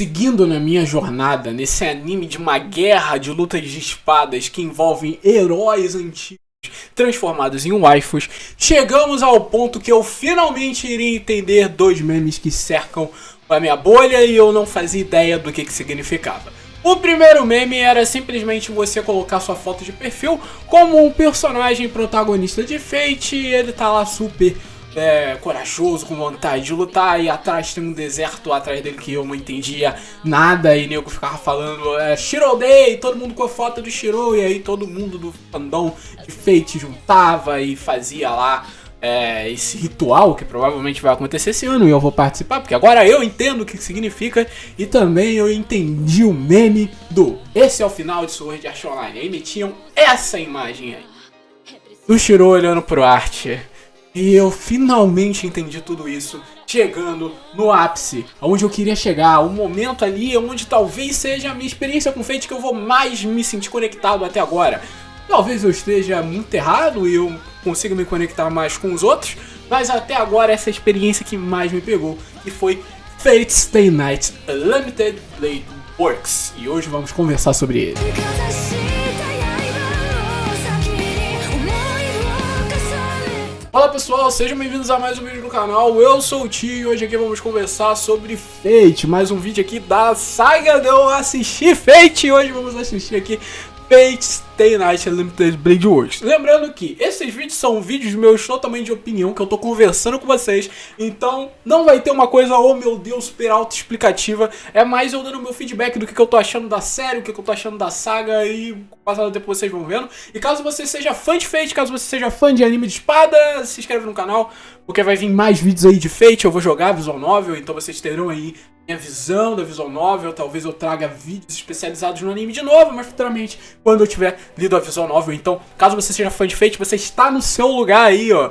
seguindo na minha jornada nesse anime de uma guerra de lutas de espadas que envolvem heróis antigos transformados em waifus, chegamos ao ponto que eu finalmente iria entender dois memes que cercam a minha bolha e eu não fazia ideia do que significava. O primeiro meme era simplesmente você colocar sua foto de perfil como um personagem protagonista de Fate e ele tá lá super corajoso, com vontade de lutar, e atrás tem um deserto atrás dele que eu não entendia nada, e nego ficava falando Shiro Day, todo mundo com a foto do Shiro, e aí todo mundo do fandom de Fate juntava e fazia lá esse ritual que provavelmente vai acontecer esse ano e eu vou participar, porque agora eu entendo o que significa, e também eu entendi o meme do esse é o final de Sword Art Online, aí metiam essa imagem aí do Shiro olhando pro Archer. E eu finalmente entendi tudo isso, chegando no ápice, onde eu queria chegar, o momento ali onde talvez seja a minha experiência com Fate que eu vou mais me sentir conectado até agora. Talvez eu esteja muito errado e eu consiga me conectar mais com os outros, mas até agora essa experiência que mais me pegou, que foi Fate Stay Night Limited Blade Works. E hoje vamos conversar sobre ele. Fala pessoal, sejam bem-vindos a mais um vídeo do canal, eu sou o Tio e hoje aqui vamos conversar sobre Fate, mais um vídeo aqui da saga de eu assistir Fate, e hoje vamos assistir aqui Fate Stay Night Limited Blade Works. Lembrando que esses vídeos são vídeos meus totalmente de opinião, que eu tô conversando com vocês, então não vai ter uma coisa, oh meu Deus, super auto-explicativa, é mais eu dando meu feedback do que eu tô achando da série, o que eu tô achando da saga, e com o passar do tempo vocês vão vendo. E caso você seja fã de Fate, caso você seja fã de anime de espada, se inscreve no canal, porque vai vir mais vídeos aí de Fate, eu vou jogar Visual Novel, então vocês terão aí minha visão da Visual Novel, talvez eu traga vídeos especializados no anime de novo, mas futuramente, quando eu tiver lido a Visual Novel. Então, caso você seja fã de Fate, você está no seu lugar aí, ó,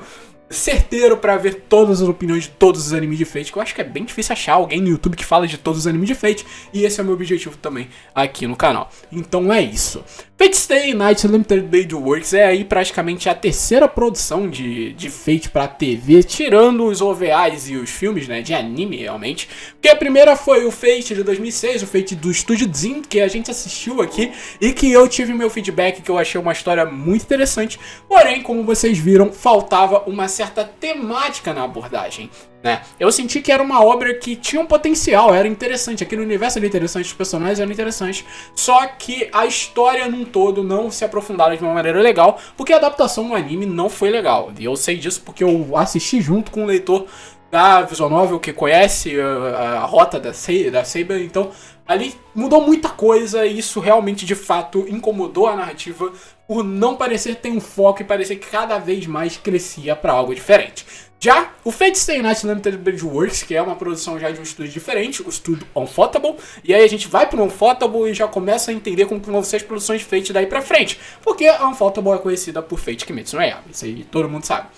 certeiro pra ver todas as opiniões de todos os animes de Fate, que eu acho que é bem difícil achar alguém no YouTube que fala de todos os animes de Fate, e esse é o meu objetivo também aqui no canal. Então é isso. Fate Stay Night Limited Blade Works é aí praticamente a terceira produção de Fate pra TV, tirando os OVAs e os filmes, né, de anime realmente. Porque a primeira foi o Fate de 2006, o Fate do Estúdio Dzin, que a gente assistiu aqui e que eu tive meu feedback, que eu achei uma história muito interessante. Porém, como vocês viram, faltava uma certa temática na abordagem, né? Eu senti que era uma obra que tinha um potencial, era interessante, aquele universo era interessante, os personagens eram interessantes, só que a história num todo não se aprofundaram de uma maneira legal, porque a adaptação no anime não foi legal, e eu sei disso porque eu assisti junto com um leitor da Visual Novel que conhece a rota da Saber, então ali mudou muita coisa e isso realmente de fato incomodou a narrativa por não parecer ter um foco e parecer que cada vez mais crescia para algo diferente. Já o Fate Stay Night Limited Blade Works, que é uma produção já de um estúdio diferente, o estúdio Ufotable, e aí a gente vai pro Ufotable e já começa a entender como vão ser as produções de Fate daí pra frente, porque a Ufotable é conhecida por Fate Kimetsu no Yaiba, isso aí todo mundo sabe.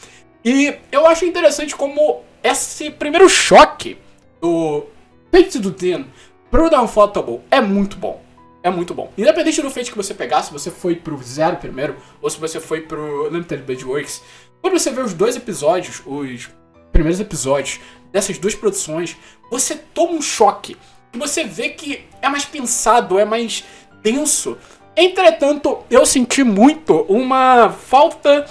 E eu acho interessante como esse primeiro choque do Fate do Ten pro da Ufotable é muito bom. É muito bom. Independente do Fate que você pegar, se você foi pro Zero primeiro, ou se você foi pro Limited Blade Works, quando você vê os dois episódios, os primeiros episódios dessas duas produções, você toma um choque. E você vê que é mais pensado, é mais denso. Entretanto, eu senti muito uma falta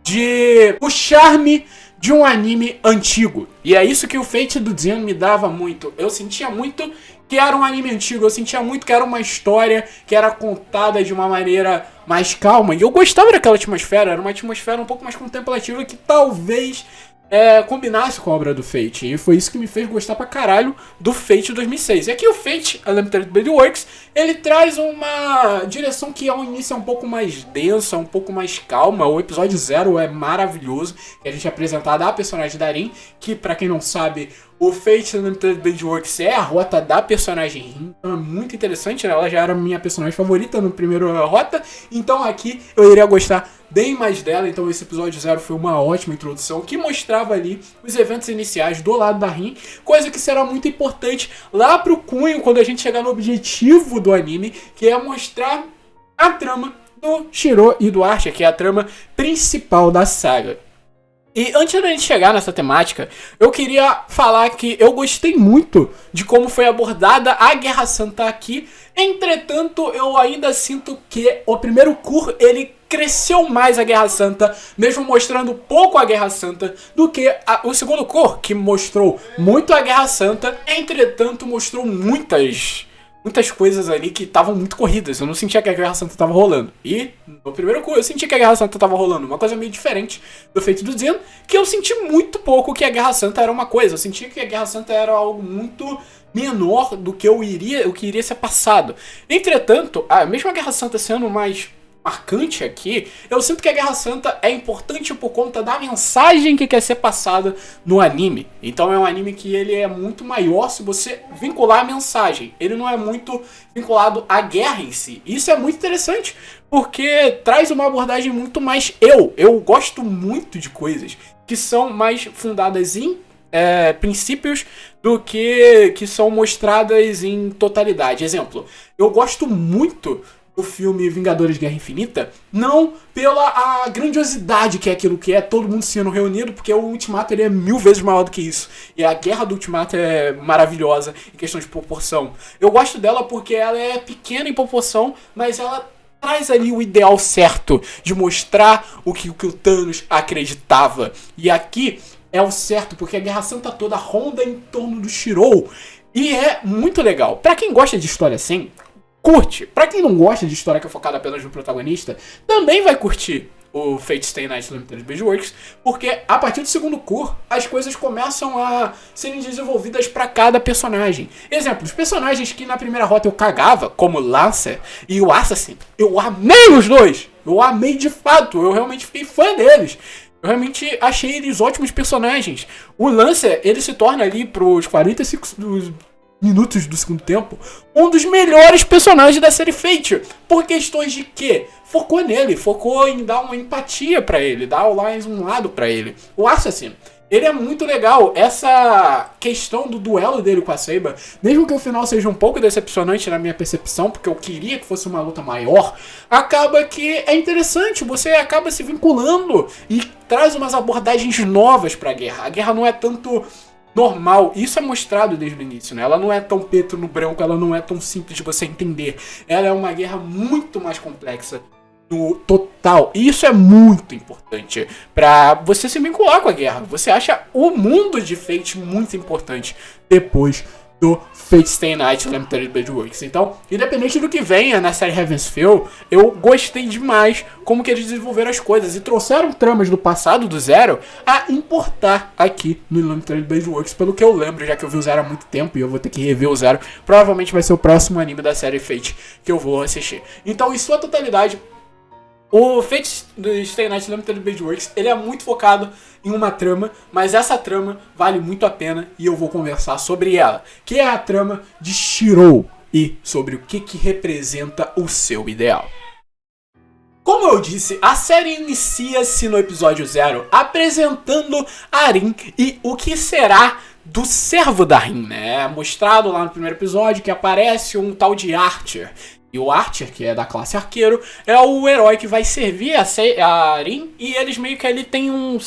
de o charme de um anime antigo. E é isso que o Fate do Zen me dava muito. Eu sentia muito que era um anime antigo, eu sentia muito que era uma história que era contada de uma maneira mais calma. E eu gostava daquela atmosfera, era uma atmosfera um pouco mais contemplativa que talvez combinasse com a obra do Fate. E foi isso que me fez gostar pra caralho do Fate 2006. E aqui o Fate, a Limited Blade Works, ele traz uma direção que ao início é um pouco mais densa, um pouco mais calma. O episódio 0 é maravilhoso, que a gente é apresentado a personagem da Rin, que pra quem não sabe, o Fate Limited Blade Works é a rota da personagem Rin, então é muito interessante, né? Ela já era minha personagem favorita no primeiro rota, então aqui eu iria gostar bem mais dela. Então esse episódio 0 foi uma ótima introdução, que mostrava ali os eventos iniciais do lado da Rin, coisa que será muito importante lá pro cunho, quando a gente chegar no objetivo do anime, que é mostrar a trama do Shiro e do Archer, que é a trama principal da saga. E antes da gente chegar nessa temática, eu queria falar que eu gostei muito de como foi abordada a Guerra Santa aqui. Entretanto, eu ainda sinto que o primeiro Cour, ele cresceu mais a Guerra Santa, mesmo mostrando pouco a Guerra Santa, do que o segundo Cour, que mostrou muito a Guerra Santa, entretanto mostrou muitas coisas ali que estavam muito corridas. Eu não sentia que a Guerra Santa estava rolando. E no primeiro Cour eu senti que a Guerra Santa estava rolando. Uma coisa meio diferente do Fate do Zen, que eu senti muito pouco que a Guerra Santa era uma coisa. Eu senti que a Guerra Santa era algo muito menor do que o que iria ser passado. Entretanto, mesmo a Guerra Santa sendo mais marcante aqui, eu sinto que a Guerra Santa é importante por conta da mensagem que quer ser passada no anime. Então é um anime que ele é muito maior se você vincular a mensagem. Ele não é muito vinculado à guerra em si. Isso é muito interessante, porque traz uma abordagem muito mais Eu gosto muito de coisas que são mais fundadas em princípios do que são mostradas em totalidade. Exemplo, eu gosto muito do filme Vingadores Guerra Infinita, não pela a grandiosidade que é aquilo que é, todo mundo sendo reunido, porque o Ultimato ele é 1000 vezes maior do que isso. E a guerra do Ultimato é maravilhosa em questão de proporção. Eu gosto dela porque ela é pequena em proporção, mas ela traz ali o ideal certo de mostrar o que o Thanos acreditava. E aqui é o certo, porque a Guerra Santa toda ronda em torno do Shirou. E é muito legal. Pra quem gosta de história assim, curte. Pra quem não gosta de história que é focada apenas no protagonista, também vai curtir o Fate Stay Night Limited Page Works, porque a partir do segundo Cour, as coisas começam a serem desenvolvidas pra cada personagem. Exemplo, os personagens que na primeira rota eu cagava, como o Lancer e o Assassin, eu amei os dois! Eu amei de fato, eu realmente fiquei fã deles. Eu realmente achei eles ótimos personagens. O Lancer, ele se torna ali pros 45 minutos do segundo tempo um dos melhores personagens da série Fate. Por questões de quê? Focou nele, focou em dar uma empatia pra ele, dar mais um lado pra ele. O Assassin, ele é muito legal. Essa questão do duelo dele com a Saber, mesmo que o final seja um pouco decepcionante na minha percepção, porque eu queria que fosse uma luta maior, acaba que é interessante, você acaba se vinculando e traz umas abordagens novas pra guerra. A guerra não é tanto normal, isso é mostrado desde o início, né? Ela não é tão preto no branco, ela não é tão simples de você entender. Ela é uma guerra muito mais complexa no total. E isso é muito importante pra você se vincular com a guerra. Você acha o mundo de Fate muito importante depois do Fate Stay Night Limited Page Works. Então, independente do que venha na série Heaven's Feel, eu gostei demais como que eles desenvolveram as coisas e trouxeram tramas do passado do Zero a importar aqui no Limited Page Works, pelo que eu lembro, já que eu vi o Zero há muito tempo e eu vou ter que rever o Zero. Provavelmente vai ser o próximo anime da série Fate que eu vou assistir. Então, em sua totalidade, o Fate Stay Night Limited Page Works, ele é muito focado em uma trama, mas essa trama vale muito a pena e eu vou conversar sobre ela, que é a trama de Shirou e sobre o que representa o seu ideal. Como eu disse, a série inicia-se no episódio 0 apresentando Arin e o que será do servo da Rin, né? Mostrado lá no primeiro episódio que aparece um tal de Archer. E o Archer, que é da classe arqueiro, é o herói que vai servir a Arin. E eles meio que ele tem uma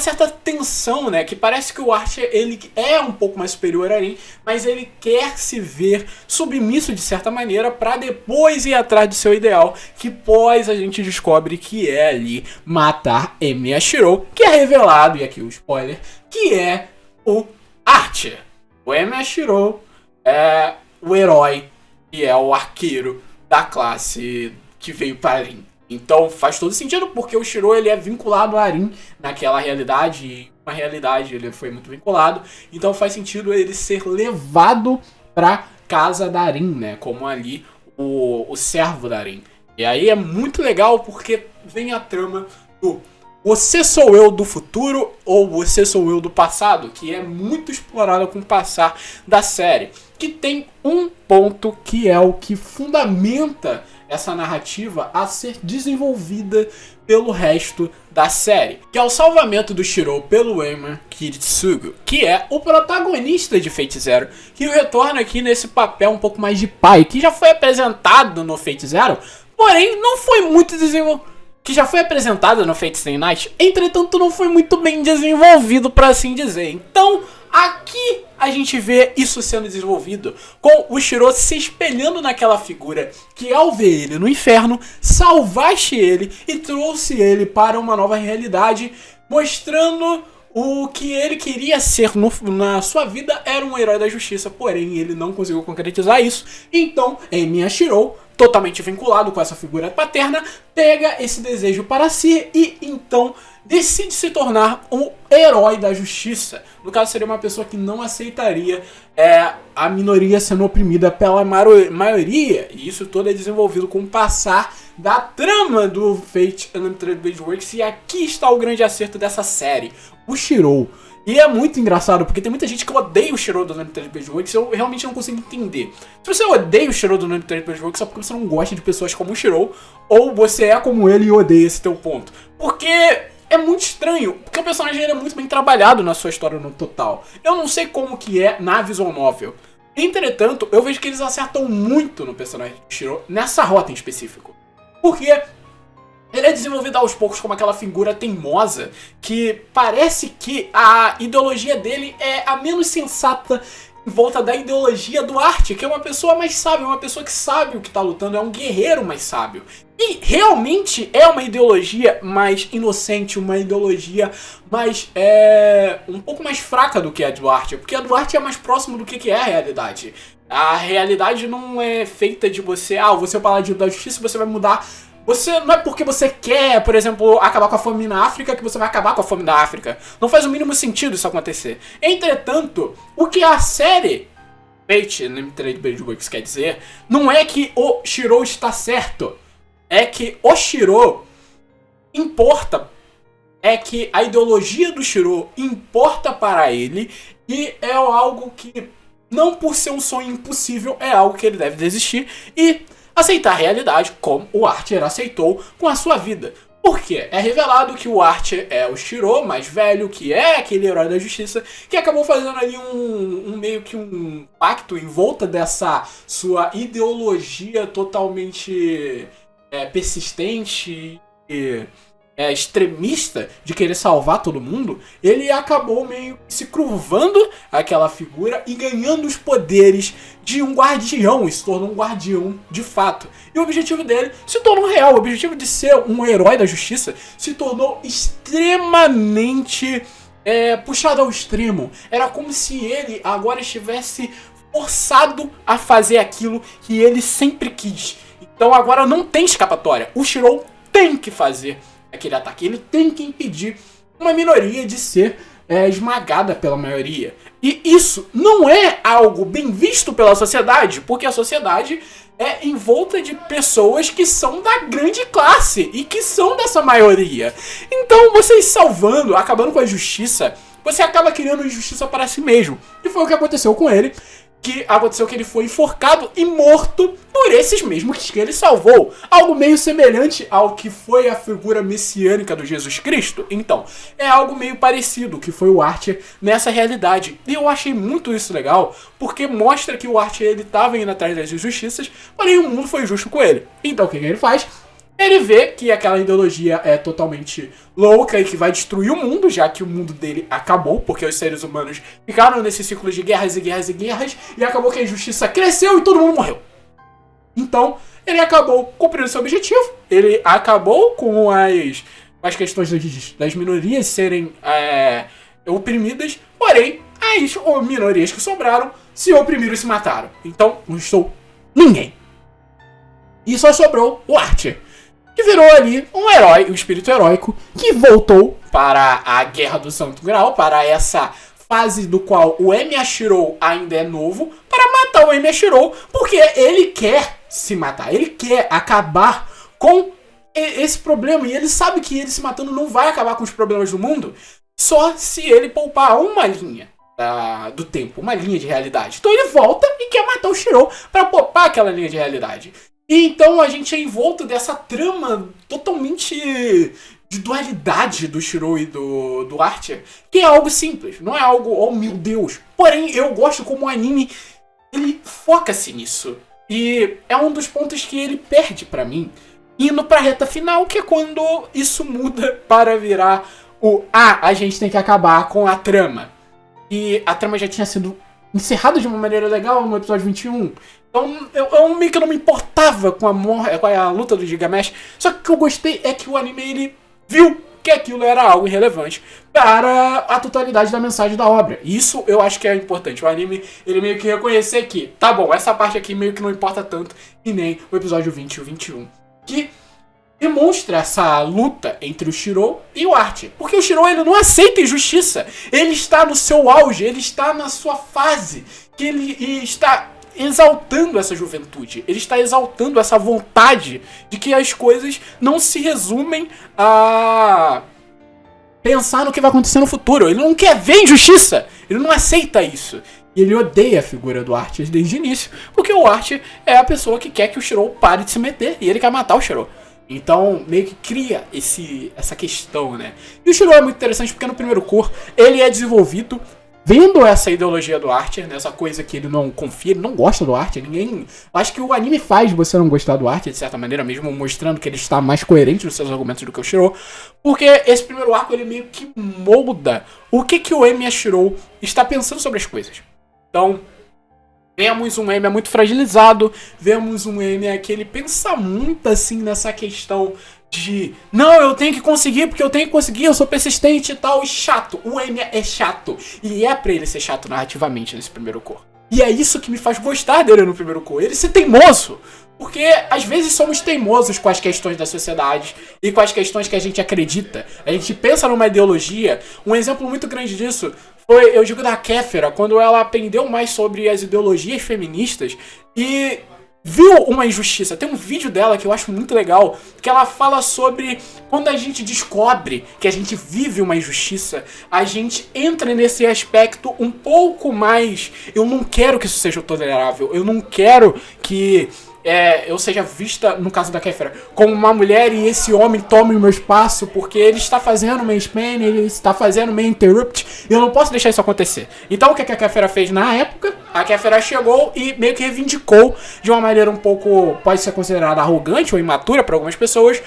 certa tensão, né? Que parece que o Archer ele é um pouco mais superior a Arin, mas ele quer se ver submisso de certa maneira para depois ir atrás do seu ideal, que pós a gente descobre que é ali matar Emiya Shirou, que é revelado, e aqui o spoiler, que é o Archer. O Emiya Shirou é o herói e é o arqueiro da classe que veio para Arin. Então faz todo sentido, porque o Shirou ele é vinculado a Arin naquela realidade, e uma realidade ele foi muito vinculado, então faz sentido ele ser levado pra casa da Arin, né, como ali o servo da Arin. E aí é muito legal porque vem a trama do você sou eu do futuro ou você sou eu do passado, que é muito explorada com o passar da série, que tem um ponto que é o que fundamenta essa narrativa a ser desenvolvida pelo resto da série, que é o salvamento do Shirou pelo Emiya Kitsugu, que é o protagonista de Fate Zero, que retorna aqui nesse papel um pouco mais de pai, que já foi apresentado no Fate Zero, porém não foi muito desenvolvido. que já foi apresentada no Fate Stay Night, entretanto não foi muito bem desenvolvido, por assim dizer. Então, aqui a gente vê isso sendo desenvolvido, com o Shiro se espelhando naquela figura que, ao ver ele no inferno, salvaste ele e trouxe ele para uma nova realidade, mostrando o que ele queria ser na sua vida era um herói da justiça, porém ele não conseguiu concretizar isso. Então, Emi Shiro, totalmente vinculado com essa figura paterna, pega esse desejo para si e então decide se tornar um herói da justiça. No caso, seria uma pessoa que não aceitaria a minoria sendo oprimida pela maioria. E isso todo é desenvolvido com o passar da trama do Fate Unlimited Blade Works. E aqui está o grande acerto dessa série, o Shiro. E é muito engraçado, porque tem muita gente que odeia o Shiro do Unlimited Blade Works e eu realmente não consigo entender. Se você odeia o Shiro do Unlimited Blade Works, é porque você não gosta de pessoas como o Shiro, ou você é como ele e odeia esse teu ponto. Porque é muito estranho, porque o personagem ele é muito bem trabalhado na sua história no total. Eu não sei como que é na visual novel. Entretanto, eu vejo que eles acertam muito no personagem do Shiro, nessa rota em específico. Porque ele é desenvolvido aos poucos como aquela figura teimosa que parece que a ideologia dele é a menos sensata em volta da ideologia do Arte, que é uma pessoa mais sábia, uma pessoa que sabe o que tá lutando, é um guerreiro mais sábio. E realmente é uma ideologia mais inocente, uma ideologia mais um pouco mais fraca do que a do Arte, porque a do Arte é mais próximo do que é a realidade. A realidade não é feita de você, você é o paladino da justiça, você vai mudar. Você não é porque você quer, por exemplo, acabar com a fome na África que você vai acabar com a fome na África. Não faz o mínimo sentido isso acontecer. Entretanto, o que a série Fate Unlimited Blade Works quer dizer não é que o Shiro está certo. É que o Shiro importa. É que a ideologia do Shiro importa para ele e é algo que, não por ser um sonho impossível, é algo que ele deve desistir e aceitar a realidade como o Archer aceitou com a sua vida. Por quê? É revelado que o Archer é o Shiro mais velho, que é aquele herói da justiça, que acabou fazendo ali meio que um pacto em volta dessa sua ideologia totalmente persistente e extremista de querer salvar todo mundo. Ele acabou meio se curvando aquela figura e ganhando os poderes de um guardião, e se tornou um guardião de fato. E o objetivo dele se tornou real, o objetivo de ser um herói da justiça se tornou extremamente puxado ao extremo. Era como se ele agora estivesse forçado a fazer aquilo que ele sempre quis. Então agora não tem escapatória, o Shiro tem que fazer aquele ataque, ele tem que impedir uma minoria de ser esmagada pela maioria. E isso não é algo bem visto pela sociedade, porque a sociedade é em volta de pessoas que são da grande classe e que são dessa maioria. Então, vocês salvando, acabando com a justiça, você acaba criando injustiça para si mesmo. E foi o que aconteceu com ele. Que aconteceu que ele foi enforcado e morto por esses mesmos que ele salvou. Algo meio semelhante ao que foi a figura messiânica do Jesus Cristo. Então, é algo meio parecido que foi o Archer nessa realidade. E eu achei muito isso legal, porque mostra que o Archer ele estava indo atrás das injustiças, porém o mundo foi justo com ele. Então, o que ele faz? Ele vê que aquela ideologia é totalmente louca e que vai destruir o mundo, já que o mundo dele acabou, porque os seres humanos ficaram nesse ciclo de guerras e guerras e guerras, e acabou que a injustiça cresceu e todo mundo morreu. Então, ele acabou cumprindo seu objetivo, ele acabou com as questões das minorias serem oprimidas, porém, as minorias que sobraram se oprimiram e se mataram. Então, não estou ninguém. E só sobrou o Archer, que virou ali um herói, um espírito heróico, que voltou para a Guerra do Santo Graal, para essa fase do qual o Emi Shiro ainda é novo, para matar o Emi Shiro, porque ele quer se matar, ele quer acabar com esse problema, e ele sabe que ele se matando não vai acabar com os problemas do mundo, só se ele poupar uma linha do tempo, uma linha de realidade. Então ele volta e quer matar o Shiro para poupar aquela linha de realidade. E então a gente é envolto dessa trama totalmente de dualidade do Shiro e do Archer, que é algo simples, não é algo, oh meu Deus. Porém, eu gosto como o anime, ele foca-se nisso. E é um dos pontos que ele perde pra mim. indo pra reta final, que é quando isso muda para virar a gente tem que acabar com a trama. E a trama já tinha sido encerrada de uma maneira legal no episódio 21. Então eu meio que não me importava com a luta do Gilgamesh. Só que o que eu gostei é que o anime ele viu que aquilo era algo irrelevante para a totalidade da mensagem da obra. Isso eu acho que é importante. O anime, ele meio que reconhecer que, tá bom, essa parte aqui meio que não importa tanto, e nem o episódio 20 e o 21. Que demonstra essa luta entre o Shirou e o Archer. Porque o Shirou, ele não aceita injustiça. Ele está no seu auge, ele está na sua fase, que ele está exaltando essa juventude. Ele está exaltando essa vontade de que as coisas não se resumem a pensar no que vai acontecer no futuro. Ele não quer ver injustiça. Ele não aceita isso. E ele odeia a figura do Archer desde o início, porque o Archer é a pessoa que quer que o Shirou pare de se meter, e ele quer matar o Shirou. Então, meio que cria essa questão, né? E o Shirou é muito interessante porque no primeiro core, ele é desenvolvido vendo essa ideologia do Archer, né? Essa coisa que ele não confia, ele não gosta do Archer, ninguém... Acho que o anime faz você não gostar do Archer, de certa maneira, mesmo mostrando que ele está mais coerente nos seus argumentos do que o Shirou, porque esse primeiro arco, ele meio que molda o que o Emi Shirou está pensando sobre as coisas. Então, vemos um Emi muito fragilizado, vemos um Emi que ele pensa muito assim nessa questão de não, eu tenho que conseguir porque eu tenho que conseguir, eu sou persistente e tal, e chato. O Emi é chato, e é pra ele ser chato narrativamente nesse primeiro core. E é isso que me faz gostar dele no primeiro core, ele ser teimoso. Porque às vezes somos teimosos com as questões da sociedade e com as questões que a gente acredita. A gente pensa numa ideologia. Um exemplo muito grande disso foi, eu digo, da Kéfera, quando ela aprendeu mais sobre as ideologias feministas e viu uma injustiça. Tem um vídeo dela que eu acho muito legal, que ela fala sobre quando a gente descobre que a gente vive uma injustiça, a gente entra nesse aspecto um pouco mais... Eu não quero que isso seja tolerável, eu não quero que... eu seja vista, no caso da Kéfera, como uma mulher e esse homem tome o meu espaço porque ele está fazendo mansplaining, ele está fazendo main interrupt, e eu não posso deixar isso acontecer. Então o que a Kéfera fez na época? A Kéfera chegou e meio que reivindicou de uma maneira um pouco, pode ser considerada arrogante ou imatura para algumas pessoas,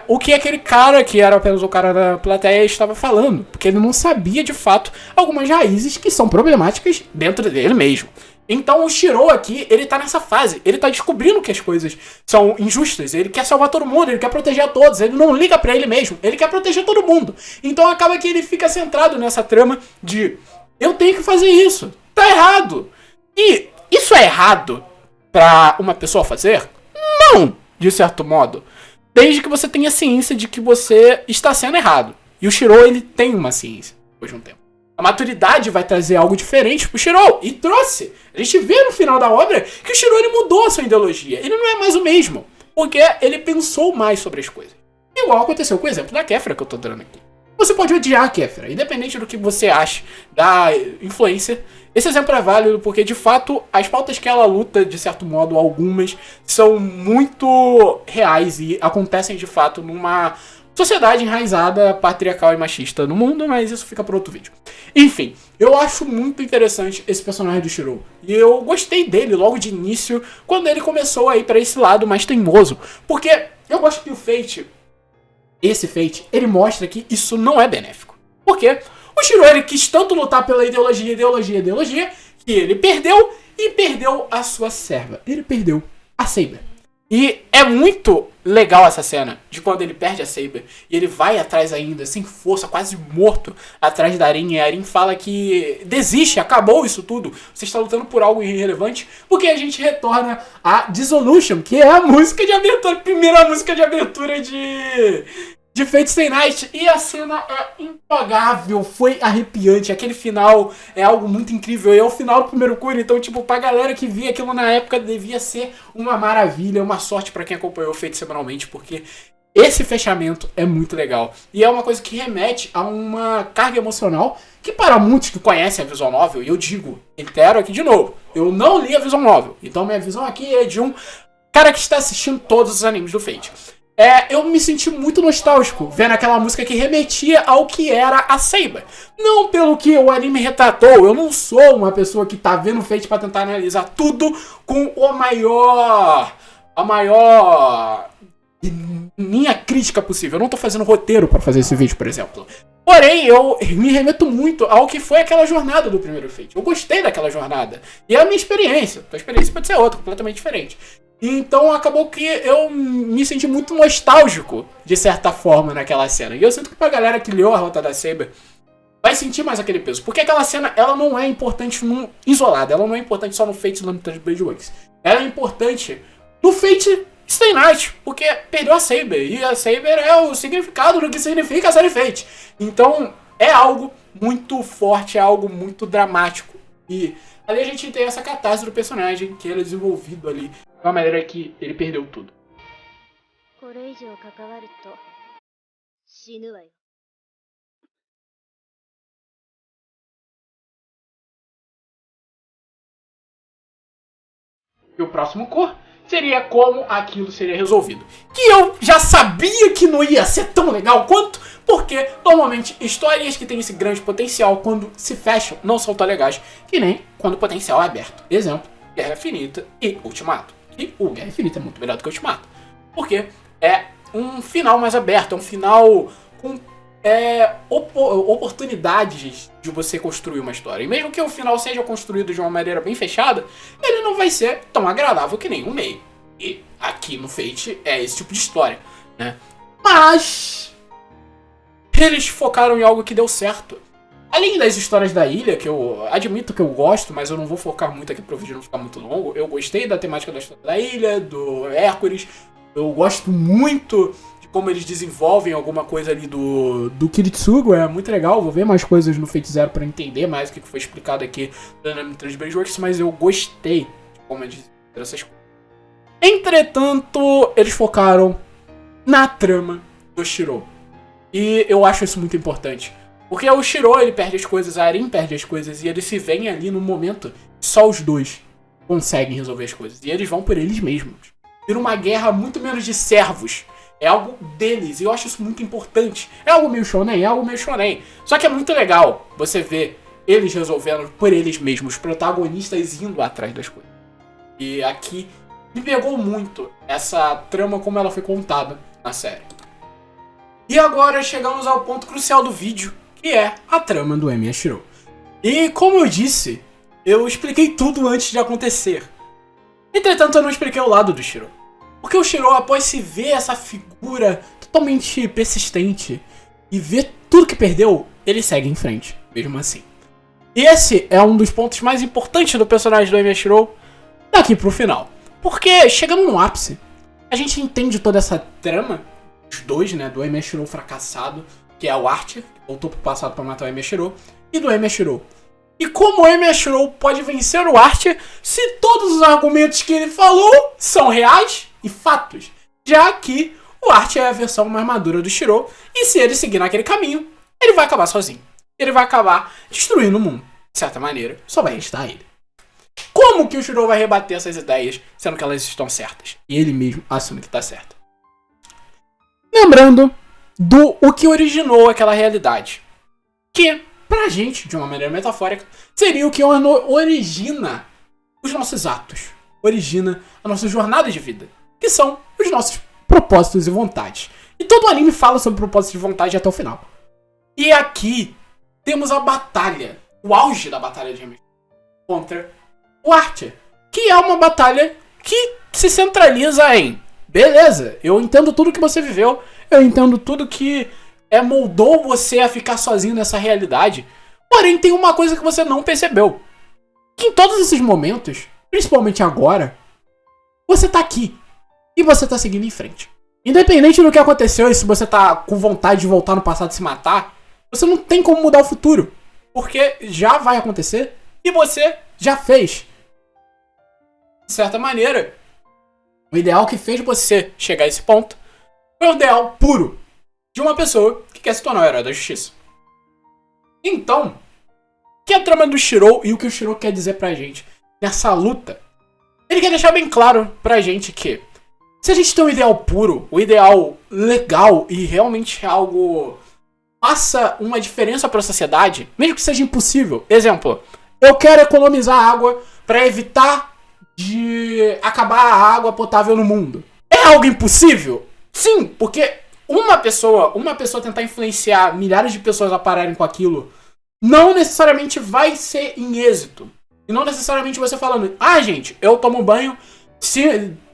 o que aquele cara, que era apenas o cara da plateia, estava falando, porque ele não sabia de fato algumas raízes que são problemáticas dentro dele mesmo. Então o Shirou aqui, ele tá nessa fase, ele tá descobrindo que as coisas são injustas, ele quer salvar todo mundo, ele quer proteger a todos, ele não liga pra ele mesmo, ele quer proteger todo mundo. Então acaba que ele fica centrado nessa trama de, eu tenho que fazer isso, tá errado. E isso é errado pra uma pessoa fazer? Não, de certo modo. Desde que você tenha ciência de que você está sendo errado. E o Shirou, ele tem uma ciência, depois de um tempo. A maturidade vai trazer algo diferente pro Shirou. E trouxe. A gente vê no final da obra que o Shirou, ele mudou a sua ideologia. Ele não é mais o mesmo. Porque ele pensou mais sobre as coisas. Igual aconteceu com o exemplo da Kéfera que eu tô dando aqui. Você pode odiar a Kéfera, independente do que você ache da influência. Esse exemplo é válido porque, de fato, as pautas que ela luta, de certo modo, algumas, são muito reais e acontecem, de fato, numa sociedade enraizada, patriarcal e machista no mundo, mas isso fica para outro vídeo. Enfim, eu acho muito interessante esse personagem do Shirou. E eu gostei dele logo de início, quando ele começou a ir para esse lado mais teimoso. Porque eu gosto que o Fate, esse Fate, ele mostra que isso não é benéfico. Por quê? O Shirou, ele quis tanto lutar pela ideologia, que ele perdeu e perdeu a sua serva. Ele perdeu a Saber. E é muito legal essa cena de quando ele perde a Saber e ele vai atrás ainda, sem força, quase morto, atrás da Arin. E a Arin fala que desiste, acabou isso tudo, você está lutando por algo irrelevante, porque a gente retorna a Dissolution, que é a música de abertura, a primeira música de abertura de Fate Stay Night, e a cena é impagável, foi arrepiante, aquele final é algo muito incrível, é o final do primeiro core, então, tipo, pra galera que via aquilo na época, devia ser uma maravilha, uma sorte pra quem acompanhou o Fate semanalmente, porque esse fechamento é muito legal, e é uma coisa que remete a uma carga emocional, que para muitos que conhecem a Visual Novel, e eu digo, reitero aqui de novo, eu não li a Visual Novel, então minha visão aqui é de um cara que está assistindo todos os animes do Fate. Eu me senti muito nostálgico vendo aquela música que remetia ao que era a Saber. Não pelo que o anime retratou, eu não sou uma pessoa que tá vendo Fate pra tentar analisar tudo com a maior minha crítica possível. Eu não tô fazendo roteiro pra fazer esse vídeo, por exemplo. Porém, eu me remeto muito ao que foi aquela jornada do primeiro Fate. Eu gostei daquela jornada. E é a minha experiência. A tua experiência pode ser outra, completamente diferente. Então acabou que eu me senti muito nostálgico, de certa forma, naquela cena. E eu sinto que pra galera que leu a Rota da Saber vai sentir mais aquele peso. Porque aquela cena, ela não é importante isolada. Ela não é importante só no Fate Limited Blade Works. Ela é importante no Fate Stay Night, porque perdeu a Saber. E a Saber é o significado do que significa a série Fate. Então é algo muito forte, é algo muito dramático. E ali a gente tem essa catarse do personagem, que ele é desenvolvido ali de uma maneira que ele perdeu tudo. E o próximo cor seria como aquilo seria resolvido. Que eu já sabia que não ia ser tão legal quanto, porque normalmente histórias que têm esse grande potencial, quando se fecham, não são tão legais, que nem quando o potencial é aberto. Exemplo, Guerra Infinita e Ultimato. E o Guerra Infinita é muito melhor do que o Ultimato. Porque é um final mais aberto, é um final com oportunidades de você construir uma história. E mesmo que o final seja construído de uma maneira bem fechada, ele não vai ser tão agradável que nem o meio. E aqui no Fate é esse tipo de história, né? Mas eles focaram em algo que deu certo. Além das histórias da ilha, que eu admito que eu gosto, mas eu não vou focar muito aqui pro vídeo não ficar muito longo. Eu gostei da temática da história da ilha, do Hércules. Eu gosto muito de como eles desenvolvem alguma coisa ali do Kiritsugu. É muito legal. Vou ver mais coisas no Fate Zero pra entender mais o que foi explicado aqui no Blade Works, mas eu gostei de como eles desenvolveram essas coisas. Entretanto, eles focaram na trama do Shiro. E eu acho isso muito importante. Porque o Shiro, ele perde as coisas, a Arin perde as coisas, e eles se veem ali no momento que só os dois conseguem resolver as coisas. E eles vão por eles mesmos. Vira uma guerra muito menos de servos. É algo deles, e eu acho isso muito importante. É algo meio shonen, é algo meio shonen. Só que é muito legal você ver eles resolvendo por eles mesmos, os protagonistas indo atrás das coisas. E aqui me pegou muito essa trama como ela foi contada na série. E agora chegamos ao ponto crucial do vídeo, que é a trama do Emi Shiro. E como eu disse, eu expliquei tudo antes de acontecer. Entretanto, eu não expliquei o lado do Shiro. Porque o Shiro, após se ver essa figura totalmente persistente e ver tudo que perdeu, ele segue em frente, mesmo assim. E esse é um dos pontos mais importantes do personagem do Emi Shiro daqui pro final. Porque, chegando no ápice, a gente entende toda essa trama, os dois, né, do Emi Shiro fracassado, que é o Archer, que voltou pro passado pra matar o Emi Shiro, e do Emi Shiro. E como o Emi Shiro pode vencer o Archer se todos os argumentos que ele falou são reais e fatos, já que o Archer é a versão mais madura do Shiro, e se ele seguir naquele caminho, ele vai acabar sozinho. Ele vai acabar destruindo o mundo. De certa maneira, só vai restar ele. Como que o Shiro vai rebater essas ideias, sendo que elas estão certas? E ele mesmo assume que está certo. Lembrando o que originou aquela realidade. Que, pra gente, de uma maneira metafórica, seria o que origina os nossos atos. Origina a nossa jornada de vida. Que são os nossos propósitos e vontades. E todo anime fala sobre propósitos de vontade até o final. E aqui temos a batalha, o auge da batalha de Emi contra o Archer. Que é uma batalha que se centraliza em: beleza, eu entendo tudo que você viveu, eu entendo tudo que moldou você a ficar sozinho nessa realidade. Porém, tem uma coisa que você não percebeu. Que em todos esses momentos, principalmente agora, você tá aqui. E você tá seguindo em frente. Independente do que aconteceu e se você tá com vontade de voltar no passado e se matar, você não tem como mudar o futuro. Porque já vai acontecer e você já fez. De certa maneira, o ideal que fez você chegar a esse ponto foi o ideal puro de uma pessoa que quer se tornar o herói da justiça. Então, o que é a trama do Shiro e o que o Shiro quer dizer pra gente nessa luta? Ele quer deixar bem claro pra gente que se a gente tem um ideal puro, um ideal legal e realmente algo faça uma diferença pra sociedade, mesmo que seja impossível. Exemplo, eu quero economizar água pra evitar de acabar a água potável no mundo. É algo impossível? Sim, porque uma pessoa tentar influenciar milhares de pessoas a pararem com aquilo não necessariamente vai ser em êxito. E não necessariamente você falando, gente, eu tomo banho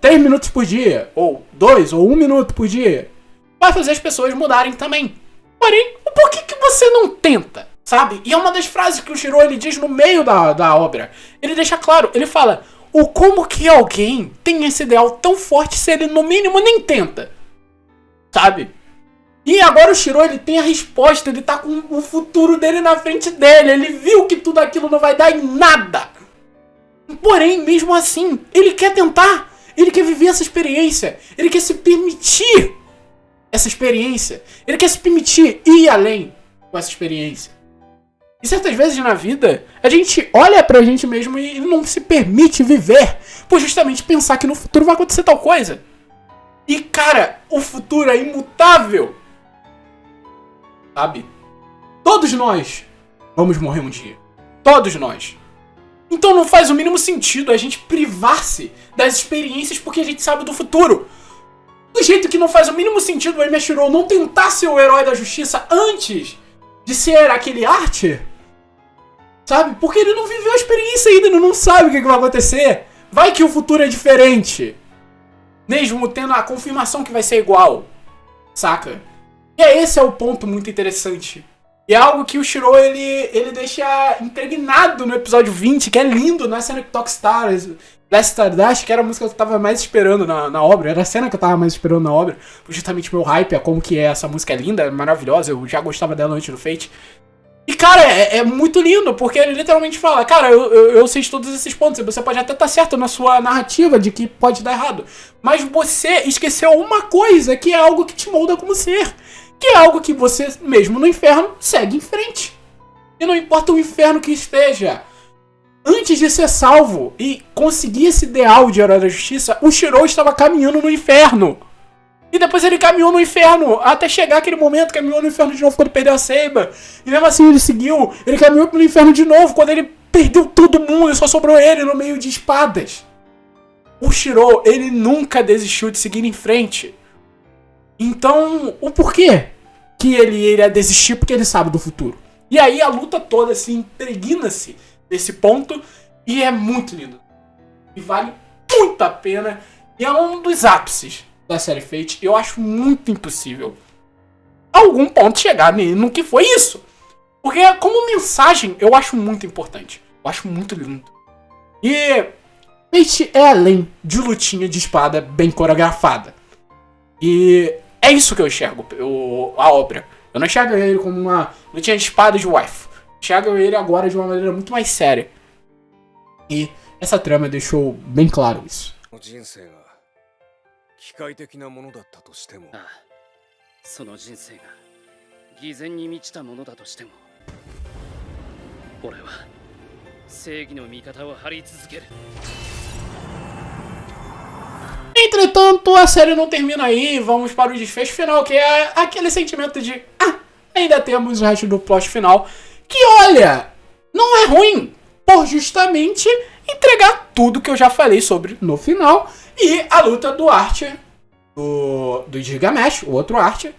3 minutos por dia, ou 2, ou 1 minuto por dia, vai fazer as pessoas mudarem também. Porém, por que você não tenta, sabe? E é uma das frases que o Shiro ele diz no meio da obra. Ele deixa claro, ele fala, o como que alguém tem esse ideal tão forte se ele no mínimo nem tenta, sabe? E agora o Shiro, ele tem a resposta, ele tá com o futuro dele na frente dele, ele viu que tudo aquilo não vai dar em nada. Porém, mesmo assim, ele quer tentar, ele quer viver essa experiência, ele quer se permitir essa experiência, ele quer se permitir ir além com essa experiência. E certas vezes na vida, a gente olha pra gente mesmo e não se permite viver, por justamente pensar que no futuro vai acontecer tal coisa. E cara, o futuro é imutável. Sabe? Todos nós vamos morrer um dia. Todos nós. Então não faz o mínimo sentido a gente privar-se das experiências porque a gente sabe do futuro. Do jeito que não faz o mínimo sentido o Emi Shiro não tentar ser o herói da justiça antes de ser aquele Archer. Sabe? Porque ele não viveu a experiência ainda, ele não sabe o que vai acontecer. Vai que o futuro é diferente. Mesmo tendo a confirmação que vai ser igual. Saca? E esse é o ponto muito interessante. E é algo que o Shiro, ele deixa impregnado no episódio 20, que é lindo, na cena que toca Stars, Last Stardust, que era a música que eu tava mais esperando na obra. Era a cena que eu tava mais esperando na obra. Justamente meu hype, como que é essa música é linda, é maravilhosa, eu já gostava dela antes do Fate. E cara, é muito lindo, porque ele literalmente fala, cara, eu sei de todos esses pontos, e você pode até estar certo na sua narrativa de que pode dar errado, mas você esqueceu uma coisa, que é algo que te molda como ser. Que é algo que você, mesmo no inferno, segue em frente. E não importa o inferno que esteja. Antes de ser salvo e conseguir esse ideal de herói da justiça, o Shiro estava caminhando no inferno. E depois ele caminhou no inferno, até chegar aquele momento, caminhou no inferno de novo quando perdeu a Seiba. E mesmo assim ele seguiu, ele caminhou no inferno de novo, quando ele perdeu todo mundo e só sobrou ele no meio de espadas. O Shiro, ele nunca desistiu de seguir em frente. Então, o porquê que ele iria desistir? Porque ele sabe do futuro. E aí a luta toda se impregna-se desse ponto e é muito lindo. E vale muito a pena. E é um dos ápices da série Fate. Eu acho muito impossível a algum ponto chegar no que foi isso. Porque como mensagem eu acho muito importante. Eu acho muito lindo. E Fate é além de lutinha de espada bem coreografada. E é isso que eu enxergo, a obra. Eu não enxergo ele como uma lutinha de espada de waifu. Eu enxergo ele agora de uma maneira muito mais séria. E essa trama deixou bem claro isso. Entretanto, a série não termina aí, vamos para o desfecho final, que é aquele sentimento de ainda temos o resto do plot final, que olha, não é ruim, por justamente entregar tudo que eu já falei sobre no final, e a luta do Archer, do Gilgamesh, o outro Archer,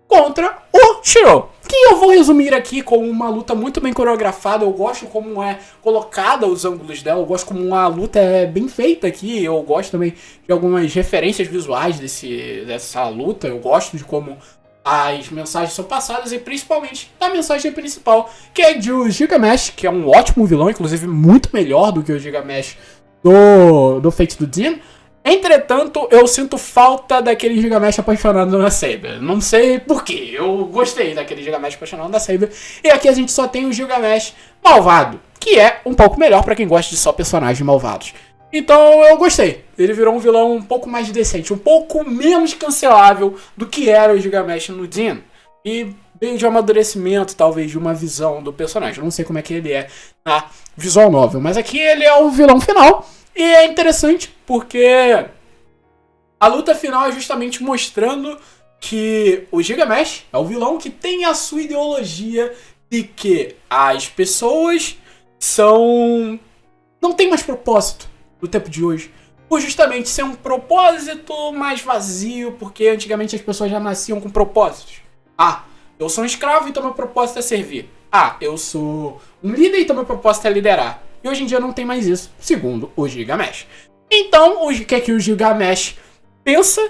contra o Shiro, que eu vou resumir aqui como uma luta muito bem coreografada. Eu gosto como é colocada os ângulos dela, eu gosto como a luta é bem feita aqui, eu gosto também de algumas referências visuais dessa luta, eu gosto de como as mensagens são passadas e principalmente a mensagem principal, que é de o Gilgamesh, que é um ótimo vilão, inclusive muito melhor do que o Gilgamesh do Fate do Zen. Entretanto, eu sinto falta daquele Gilgamesh apaixonado na Saber. Não sei porquê, eu gostei daquele Gilgamesh apaixonado na Saber. E aqui a gente só tem o Gilgamesh malvado, que é um pouco melhor pra quem gosta de só personagens malvados. Então eu gostei, ele virou um vilão um pouco mais decente, um pouco menos cancelável do que era o Gilgamesh no Zen. E veio de um amadurecimento, talvez, de uma visão do personagem. Eu não sei como é que ele é na visual novel, mas aqui ele é o vilão final. E é interessante porque a luta final é justamente mostrando que o Gilgamesh é o vilão que tem a sua ideologia de que as pessoas não tem mais propósito no tempo de hoje. por justamente ser um propósito mais vazio, porque antigamente as pessoas já nasciam com propósitos. Ah, eu sou um escravo, então meu propósito é servir. Ah, eu sou um líder, então meu propósito é liderar. E hoje em dia não tem mais isso, segundo o Gilgamesh. Então, o que é que o Gilgamesh pensa?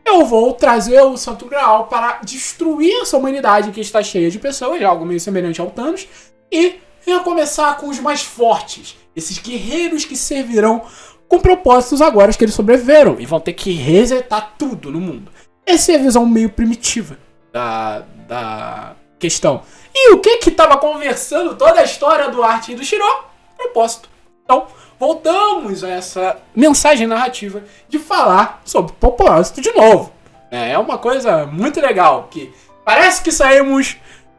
Eu vou trazer o Santo Graal para destruir essa humanidade que está cheia de pessoas, algo meio semelhante ao Thanos, e recomeçar com os mais fortes, esses guerreiros que servirão com propósitos agora que eles sobreviveram e vão ter que resetar tudo no mundo. Essa é a visão meio primitiva da questão. E o que estava conversando toda a história do Arthur e do Shiro? Propósito. Então, voltamos a essa mensagem narrativa de falar sobre propósito de novo. É uma coisa muito legal, que parece que saímos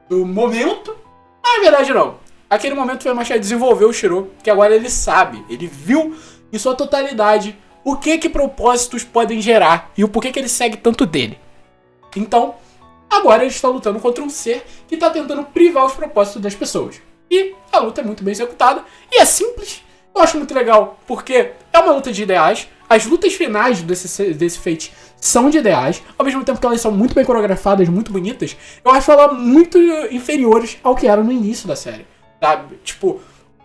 do momento, mas na verdade não. Aquele momento foi mais desenvolver o Shiro, que agora ele sabe, ele viu em sua totalidade o que propósitos podem gerar e o porquê que ele segue tanto dele. Então, agora ele está lutando contra um ser que está tentando privar os propósitos das pessoas. E a luta é muito bem executada e é simples. Eu acho muito legal, porque é uma luta de ideais. As lutas finais desse Fate são de ideais, ao mesmo tempo que elas são muito bem coreografadas, muito bonitas. Eu acho elas muito inferiores ao que era no início da série, sabe? Tipo,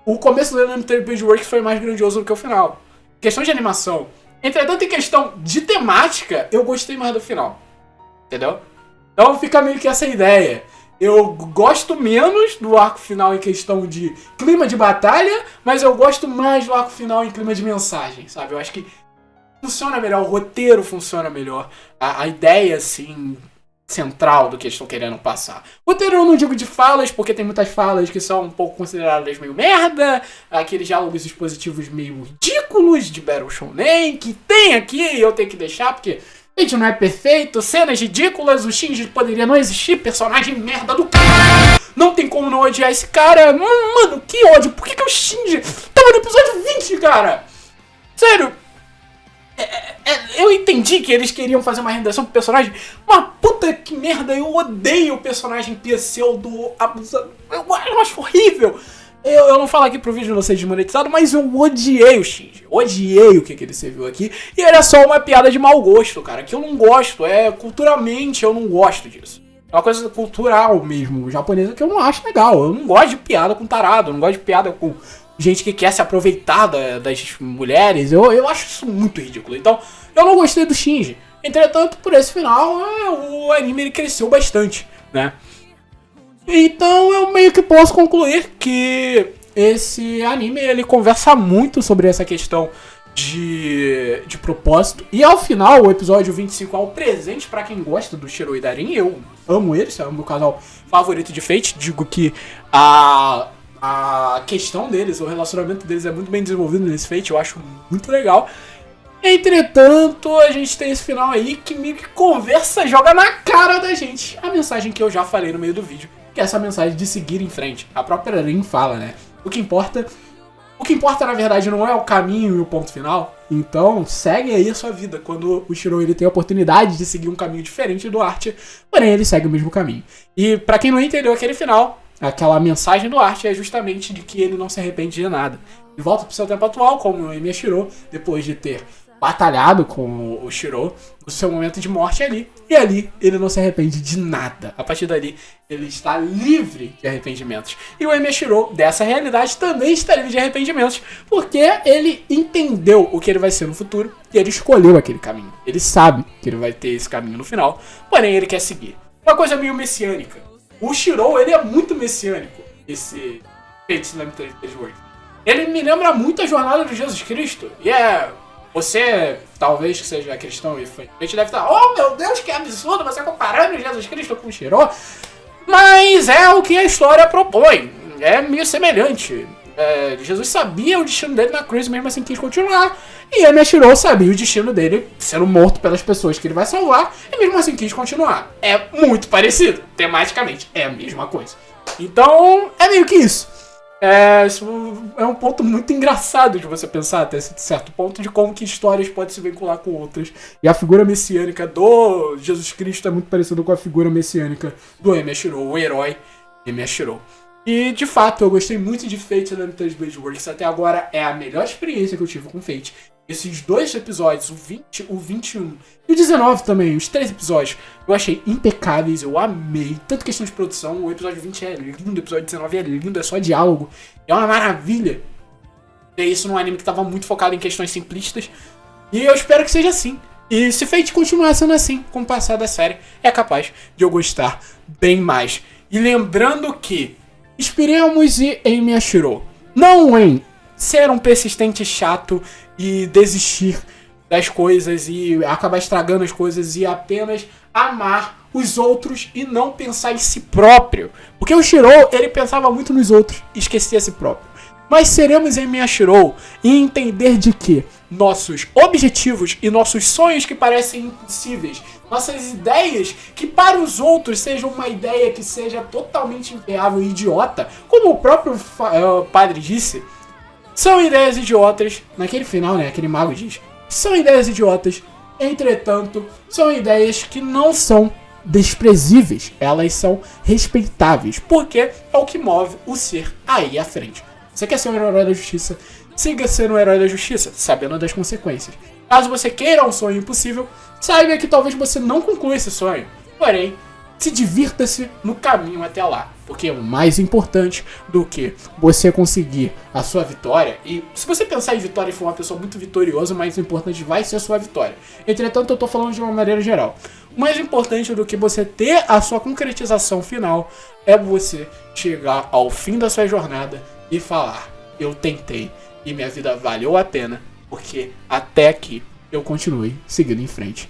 o começo do Elementary Page Works foi mais grandioso do que o final. Questão de animação. Entretanto, em questão de temática, eu gostei mais do final. Entendeu? Então fica meio que essa ideia. Eu gosto menos do arco final em questão de clima de batalha, mas eu gosto mais do arco final em clima de mensagem, sabe? Eu acho que funciona melhor, o roteiro funciona melhor, a ideia, assim, central do que eles estão querendo passar. Roteiro eu não digo de falas, porque tem muitas falas que são um pouco consideradas meio merda, aqueles diálogos expositivos meio ridículos de Battle Shonen, que tem aqui e eu tenho que deixar, porque a gente não é perfeito, cenas ridículas, o Shinji poderia não existir, personagem merda do cara. Não tem como não odiar esse cara. Mano, que ódio. Por que o Shinji tava no episódio 20, cara? Sério. Eu entendi que eles queriam fazer uma rendição pro personagem, mas puta que merda, eu odeio o personagem pseudo abusador. Eu acho horrível. Eu não falo aqui pro vídeo não ser desmonetizado, mas eu odiei o Shinji. Odiei o que ele serviu aqui. E ele é só uma piada de mau gosto, cara. Que eu não gosto. Culturalmente eu não gosto disso. É uma coisa cultural mesmo, japonesa, que eu não acho legal. Eu não gosto de piada com tarado. Eu não gosto de piada com gente que quer se aproveitar das mulheres. Eu acho isso muito ridículo. Então, eu não gostei do Shinji. Entretanto, por esse final, o anime ele cresceu bastante, né? Então eu meio que posso concluir que esse anime ele conversa muito sobre essa questão de propósito. E ao final, o episódio 25 é um presente pra quem gosta do Shiro e Darin. Eu amo eles, é o meu casal favorito de Fate. Digo que a questão deles, o relacionamento deles é muito bem desenvolvido nesse Fate, eu acho muito legal. Entretanto, a gente tem esse final aí que meio que conversa, joga na cara da gente a mensagem que eu já falei no meio do vídeo, que é essa mensagem de seguir em frente. A própria Rin fala, né? O que importa na verdade não é o caminho e o ponto final. Então segue aí a sua vida. Quando o Shiro ele tem a oportunidade de seguir um caminho diferente do Arthur, porém ele segue o mesmo caminho. E pra quem não entendeu aquele final, aquela mensagem do Arthur é justamente de que ele não se arrepende de nada. E volta pro seu tempo atual, como o Emi Shiro, depois de ter batalhado com o Shiro, o seu momento de morte ali. E ali ele não se arrepende de nada. A partir dali ele está livre de arrependimentos. E o Emi Shiro, dessa realidade, também está livre de arrependimentos, porque ele entendeu o que ele vai ser no futuro e ele escolheu aquele caminho. Ele sabe que ele vai ter esse caminho no final, porém ele quer seguir. Uma coisa meio messiânica. O Shiro, ele é muito messiânico, esse Fate Slam World. Ele me lembra muito a jornada de Jesus Cristo. E você, talvez que seja cristão e foi, a gente deve estar, oh meu Deus, que absurdo, você comparando Jesus Cristo com o Shiro. Mas é o que a história propõe, é meio semelhante. Jesus sabia o destino dele na cruz, mesmo assim quis continuar. E Emi Shiro sabia o destino dele sendo morto pelas pessoas que ele vai salvar, e mesmo assim quis continuar. É muito parecido, tematicamente, é a mesma coisa. Então, é meio que isso. Isso é um ponto muito engraçado de você pensar até certo ponto de como que histórias podem se vincular com outras. E a figura messiânica do Jesus Cristo é muito parecida com a figura messiânica do Emi Shiro, o herói Emi Shiro. E de fato eu gostei muito de Fate Elementary Blade Works. Até agora é a melhor experiência que eu tive com Fate. esses 2 episódios, o 20, o 21 e o 19 também, os 3 episódios, eu achei impecáveis, eu amei. Tanto questão de produção, o episódio 20 é lindo, o episódio 19 é lindo, é só diálogo, é uma maravilha. E isso num anime que tava muito focado em questões simplistas. E eu espero que seja assim. E se Fate continuar sendo assim, com o passar da série, é capaz de eu gostar bem mais. E lembrando que inspiremos em Miyashiro, não em ser um persistente chato e desistir das coisas e acabar estragando as coisas e apenas amar os outros e não pensar em si próprio. Porque o Shiro, ele pensava muito nos outros e esquecia a si próprio. Mas seremos em Miyashiro e entender de que nossos objetivos e nossos sonhos que parecem impossíveis, nossas ideias que para os outros sejam uma ideia que seja totalmente inviável e idiota, como o próprio padre disse, são ideias idiotas, naquele final, né, aquele mago diz, são ideias idiotas, entretanto, são ideias que não são desprezíveis, elas são respeitáveis, porque é o que move o ser aí à frente. Você quer ser um herói da justiça? Siga sendo um herói da justiça, sabendo das consequências. Caso você queira um sonho impossível, saiba que talvez você não conclua esse sonho. Porém, se divirta-se no caminho até lá. Porque o mais importante do que você conseguir a sua vitória, e se você pensar em vitória e for uma pessoa muito vitoriosa, o mais importante vai ser a sua vitória. Entretanto, eu tô falando de uma maneira geral. O mais importante do que você ter a sua concretização final é você chegar ao fim da sua jornada e falar, eu tentei e minha vida valeu a pena, porque até aqui eu continuei seguindo em frente.